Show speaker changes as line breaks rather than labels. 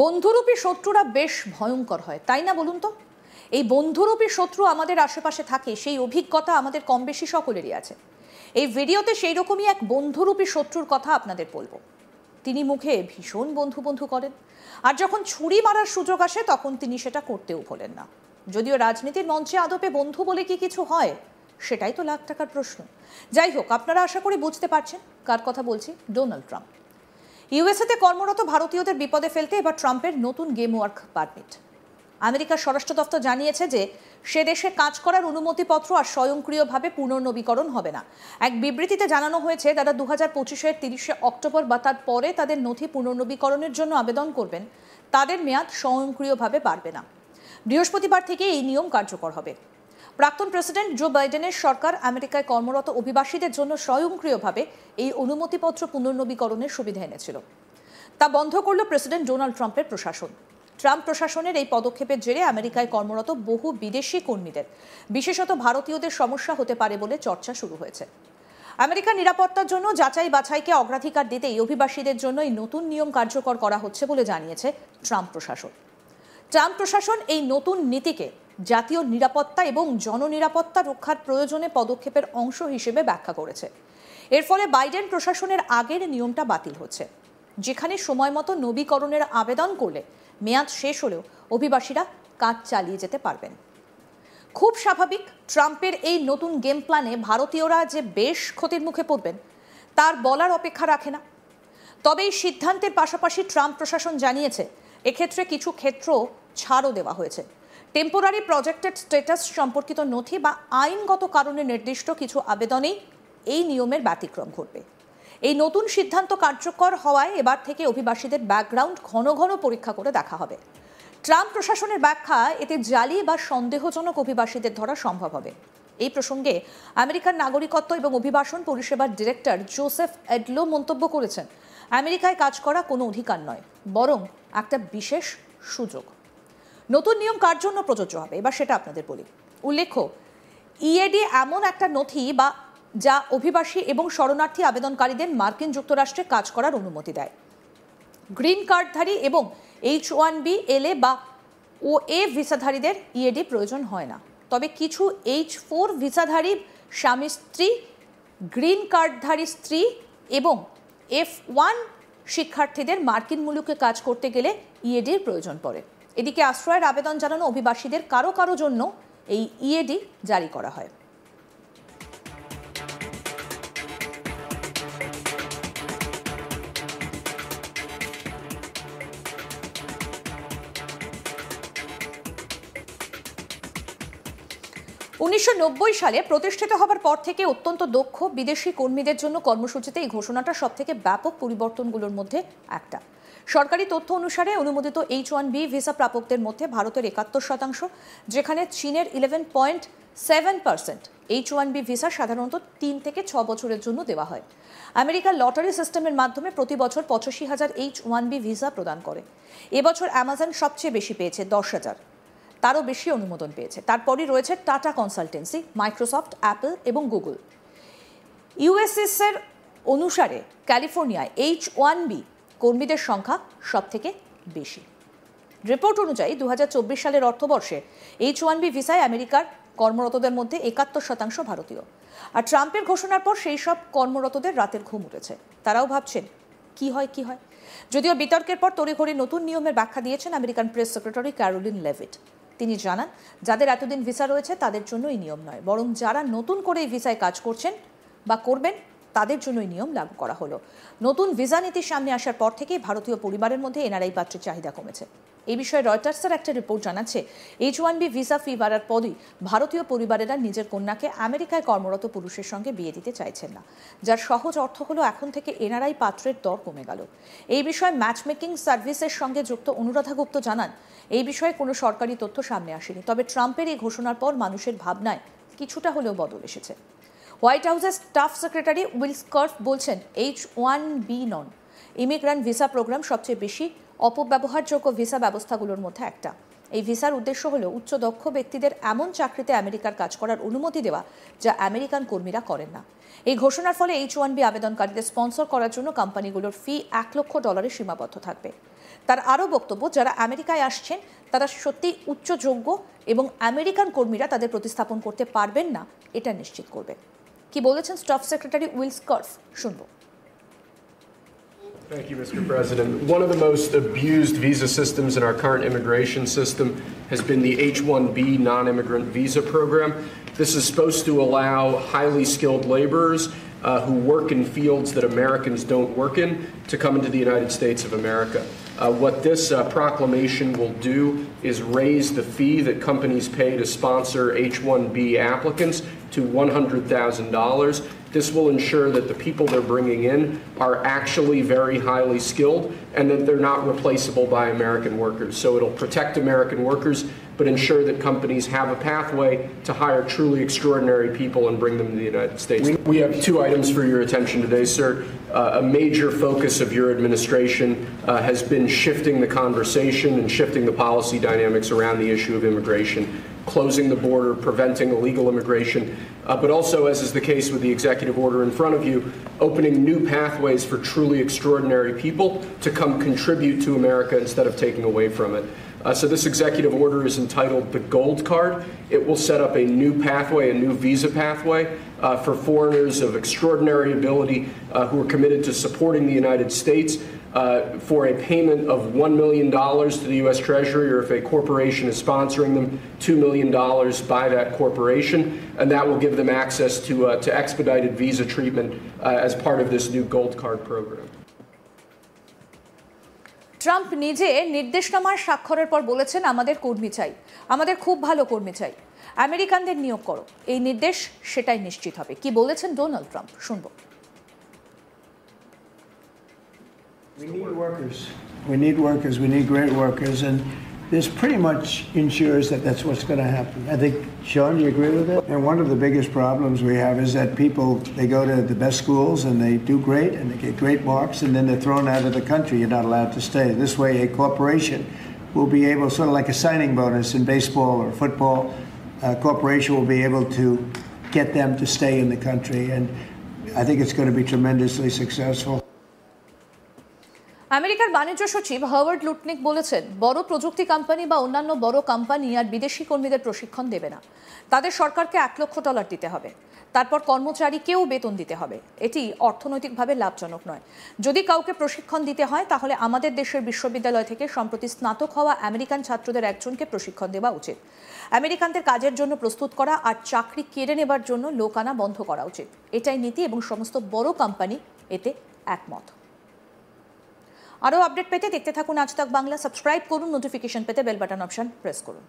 বন্ধুরূপী শত্রুরা বেশ ভয়ঙ্কর হয়, তাই না বলুন তো? এই বন্ধুরূপী শত্রু আমাদের আশেপাশে থাকে, সেই অভিজ্ঞতা আমাদের কম বেশি সকলেরই আছে। এই ভিডিওতে সেই রকমই এক বন্ধুরূপী শত্রুর কথা আপনাদের বলবো। তিনি মুখে ভীষণ বন্ধু বন্ধু করেন, আর যখন ছুরি মারার সুযোগ আসে তখন তিনি সেটা করতেও ভোলেন না। যদিও রাজনীতির মঞ্চে আদপে বন্ধু বলে কি কিছু হয়, সেটাই তো লাখ টাকার প্রশ্ন। যাই হোক, আপনারা আশা করি বুঝতে পারছেন কার কথা বলছি। Donald Trump. ইউএসএতে কর্মরত ভারতীয়দের বিপদে ফেলতে এবার ট্রাম্পের নতুন গেম ওয়ার্ক পারমিট। আমেরিকার স্বরাষ্ট্র দপ্তর জানিয়েছে যে সে দেশে কাজ করার অনুমতিপত্র আর স্বয়ংক্রিয়ভাবে পুনর্নবীকরণ হবে না। এক বিবৃতিতে জানানো হয়েছে যারা 2025-এর 30শে অক্টোবর বা তার পরে তাদের নথি পুনর্নবীকরণের জন্য আবেদন করবেন, তাদের মেয়াদ স্বয়ংক্রিয়ভাবে বাড়বে না। বৃহস্পতিবার থেকে এই নিয়ম কার্যকর হবে। প্রাক্তন প্রেসিডেন্ট জো বাইডেনের সরকার আমেরিকায় কর্মরত অভিবাসীদের জন্য স্বয়ংক্রিয়ভাবে এই অনুমতিপত্র পুনর্নবীকরণের সুবিধা এনেছিল। তা বন্ধ করল প্রেসিডেন্ট ডোনাল্ড ট্রাম্পের প্রশাসন। ট্রাম্প প্রশাসনের এই পদক্ষেপের জেরে আমেরিকায় কর্মরত বহু বিদেশি কর্মীদের, বিশেষত ভারতীয়দের সমস্যা হতে পারে বলে চর্চা শুরু হয়েছে। আমেরিকার নিরাপত্তার জন্য যাচাই বাছাইকে অগ্রাধিকার দিতেই অভিবাসীদের জন্য এই নতুন নিয়ম কার্যকর করা হচ্ছে বলে জানিয়েছে ট্রাম্প প্রশাসন। ট্রাম্প প্রশাসন এই নতুন নীতিকে জাতীয় নিরাপত্তা এবং জননিরাপত্তা রক্ষার প্রয়োজনে পদক্ষেপের অংশ হিসেবে ব্যাখ্যা করেছে। এর ফলে বাইডেন প্রশাসনের আগের নিয়মটা বাতিল হচ্ছে, যেখানে সময় মতো নবীকরণের আবেদন করলে মেয়াদ শেষ হলেও অভিবাসীরা কাজ চালিয়ে যেতে পারবেন। খুব স্বাভাবিক, ট্রাম্পের এই নতুন গেম প্ল্যানে ভারতীয়রা যে বেশ ক্ষতির মুখে পড়বেন তার বলার অপেক্ষা রাখে না। তবে এই সিদ্ধান্তের পাশাপাশি ট্রাম্প প্রশাসন জানিয়েছে এক্ষেত্রে কিছু ক্ষেত্র ছাড়ও দেওয়া হয়েছে। টেম্পোরারি প্রজেক্টেড স্ট্যাটাস সম্পর্কিত নথি বা আইনগত কারণে নির্দিষ্ট কিছু আবেদনেই এই নিয়মের ব্যতিক্রম ঘটবে। এই নতুন সিদ্ধান্ত কার্যকর হওয়ায় এবার থেকে অভিবাসীদের ব্যাকগ্রাউন্ড ঘন ঘন পরীক্ষা করে দেখা হবে। ট্রাম্প প্রশাসনের ব্যাখ্যা, এতে জালি বা সন্দেহজনক অভিবাসীদের ধরা সম্ভব হবে। এই প্রসঙ্গে আমেরিকার নাগরিকত্ব এবং অভিবাসন পরিষেবার ডিরেক্টর জোসেফ এডলো মন্তব্য করেছেন, আমেরিকায় কাজ করা কোনো অধিকার নয়, বরং একটা বিশেষ সুযোগ। নতুন নিয়ম কার জন্য প্রযোজ্য হবে এবার সেটা আপনাদের বলি। উল্লেখ্য, ইএডি এমন একটা নথি বা যা অভিবাসী এবং শরণার্থী আবেদনকারীদের মার্কিন যুক্তরাষ্ট্রে কাজ করার অনুমতি দেয়। গ্রিন কার্ডধারী এবং H1B LA বা OA ভিসাধারীদের ইএডি প্রয়োজন হয় না। তবে কিছু H4 ভিসাধারী স্বামী স্ত্রী, গ্রিন কার্ডধারী স্ত্রী এবং F1 শিক্ষার্থীদের মার্কিন মুলুকে কাজ করতে গেলে ইএডির প্রয়োজন পড়ে। এদিকে আশ্রয়ের আবেদন জানানো অভিবাসীদের কারো কারো জন্য এই ইএডি জারি করা হয়। 1990 সালে প্রতিষ্ঠিত হবার পর থেকে অত্যন্ত দক্ষ বিদেশি কর্মীদের জন্য কর্মসূচিতে এই ঘোষণাটা সবথেকে ব্যাপক পরিবর্তনগুলোর মধ্যে একটা। সরকারি তথ্য অনুসারে অনুমোদিত H1B ভিসা প্রাপকদের মধ্যে ভারতের 71%, যেখানে চীনের 11.7%। H1B ভিসা সাধারণত 3 থেকে 6 বছরের জন্য দেওয়া হয়। আমেরিকার লটারি সিস্টেমের মাধ্যমে প্রতি বছর 85,000 H1B ভিসা প্রদান করে। এবছর অ্যামাজন সবচেয়ে বেশি পেয়েছে, 10,000। তারও বেশি অনুমোদন পেয়েছে। তারপরই রয়েছে টাটা কনসালটেন্সি, মাইক্রোসফট, অ্যাপল এবং গুগল। ইউএসএসের অনুসারে ক্যালিফোর্নিয়ায় H1B কর্মীদের সংখ্যা সবথেকে বেশি। রিপোর্ট অনুযায়ী 2024 সালের অর্থবর্ষে H1B ভিসায় আমেরিকার কর্মরতদের মধ্যে 71% ভারতীয়। আর ট্রাম্পের ঘোষণার পর সেই সব কর্মরতদের রাতের ঘুম উঠেছে। তারাও ভাবছেন কি হয়। যদিও বিতর্কের পর তড়িঘড়ি নতুন নিয়মের ব্যাখ্যা দিয়েছেন American press secretary Karoline Leavitt. তিনি জানান, যাদের এতদিন ভিসা রয়েছে তাদের জন্য এই নিয়ম নয়, বরং যারা নতুন করে এই ভিসায় কাজ করছেন বা করবেন তাদের জন্য এই নিয়ম লাগু করা হলো। নতুন ভিসা নীতির সামনে আসার পর থেকেই ভারতীয় পরিবারের মধ্যে এনআরআই পাত্রের চাহিদা কমেছে। এই বিষয়ে রয়টার্সের একটা রিপোর্ট জানাচ্ছে, H1B ভিসা ফি বাড়ার পরই ভারতীয় পরিবারেরা নিজের কন্যাকে আমেরিকায় কর্মরত পুরুষের সঙ্গে বিয়ে দিতে চাইছেন না, যার সহজ অর্থ হলো এখন থেকে এনআরআই পাত্রের দর কমে গেল। এই বিষয়ে ম্যাচমেকিং সার্ভিসের সঙ্গে যুক্ত অনুরাধা গুপ্ত জানান, এই বিষয়ে কোনো সরকারি তথ্য সামনে আসেনি, তবে ট্রাম্পের এই ঘোষণার পর মানুষের ভাবনায় কিছুটা হলেও বদল এসেছে। হোয়াইট হাউসের স্টাফ সেক্রেটারি উইল স্কার্ফ বলছেন, H1B নন ইমিগ্রান্ট ভিসা প্রোগ্রাম সবচেয়ে বেশি অপব্যবহারযোগ্য ভিসা ব্যবস্থাগুলোর মধ্যে একটা। এই ভিসার উদ্দেশ্য হলো উচ্চ দক্ষ ব্যক্তিদের এমন চাকরিতে আমেরিকার কাজ করার অনুমতি দেওয়া যা আমেরিকান কর্মীরা করেন না। এই ঘোষণার ফলে H1B আবেদনকারীদের স্পন্সর করার জন্য কোম্পানিগুলোর ফি $1 লক্ষ সীমাবদ্ধ থাকবে। তার আরও বক্তব্য, যারা আমেরিকায় আসছেন তারা সত্যি উচ্চযোগ্য এবং আমেরিকান কর্মীরা তাদের প্রতিস্থাপন করতে পারবেন না এটা নিশ্চিত করবে। কি বলেছেন স্টাফ সেক্রেটারি উইল স্কার্ফ, শুনবো।
Thank you, Mr. President. One of the most abused visa systems in our current immigration system has been the H-1B non-immigrant visa program. This is supposed to allow highly skilled laborers who work in fields that Americans don't work in to come into the United States of America. What this proclamation will do is raise the fee that companies pay to sponsor H-1B applicants to $100,000. This will ensure that the people they're bringing in are actually very highly skilled and that they're not replaceable by American workers. So it'll protect American workers, but ensure that companies have a pathway to hire truly extraordinary people and bring them to the United States. We have two items for your attention today, sir. A major focus of your administration has been shifting the conversation and shifting the policy dynamics around the issue of immigration, closing the border, preventing illegal immigration, but also, as is the case with the executive order in front of you, opening new pathways for truly extraordinary people to come contribute to America instead of taking away from it. So this executive order is entitled the Gold Card. It will set up a new pathway, a new visa pathway for foreigners of extraordinary ability who are committed to supporting the United States for a payment of $1 million to the U.S. Treasury, or if a corporation is sponsoring them, $2 million by that corporation, and that will give them access to expedited visa treatment as part of this new Gold Card program.
Trump নিজে নির্দেশনামার স্বাক্ষরের পর বলেছেন, আমাদের কর্মী চাই, আমাদের খুব ভালো কর্মী চাই, আমেরিকানদের নিয়োগ করো। এই নির্দেশ সেটাই নিশ্চিত হবে। কি বলেছেন ডোনাল্ড ট্রাম্প, শুনবো।
We need workers. We need workers. We need great workers. And this pretty much ensures that that's what's going to happen. I think, Sean, do you agree with that? And one of the biggest problems we have is that people, they go to the best schools and they do great and they get great marks, and then they're thrown out of the country. You're not allowed to stay. This way, a corporation will be able, sort of like a signing bonus in baseball or football, a corporation will be able to get them to stay in the country. And I think it's going to be tremendously successful.
আমেরিকার বাণিজ্য সচিব Howard Lutnick বলেছেন, বড় প্রযুক্তি company বা অন্যান্য বড় company আর বিদেশি কর্মীদের প্রশিক্ষণ দেবে না। তাদের সরকারকে $1 লক্ষ দিতে হবে, তারপর কর্মচারীকেও বেতন দিতে হবে। এটি অর্থনৈতিকভাবে লাভজনক নয়। যদি কাউকে প্রশিক্ষণ দিতে হয় তাহলে আমাদের দেশের বিশ্ববিদ্যালয় থেকে সম্প্রতি স্নাতক হওয়া আমেরিকান ছাত্রদের একজনকে প্রশিক্ষণ দেওয়া উচিত। আমেরিকানদের কাজের জন্য প্রস্তুত করা আর চাকরি কেড়ে নেবার জন্য লোক আনা বন্ধ করা উচিত। এটাই নীতি এবং সমস্ত বড় কোম্পানি এতে একমত। আরও আপডেট পেতে দেখতে থাকুন আজ তাক বাংলা। সাবস্ক্রাইব করুন, নোটিফিকেশন পেতে বেল বাটন অপশন প্রেস করুন।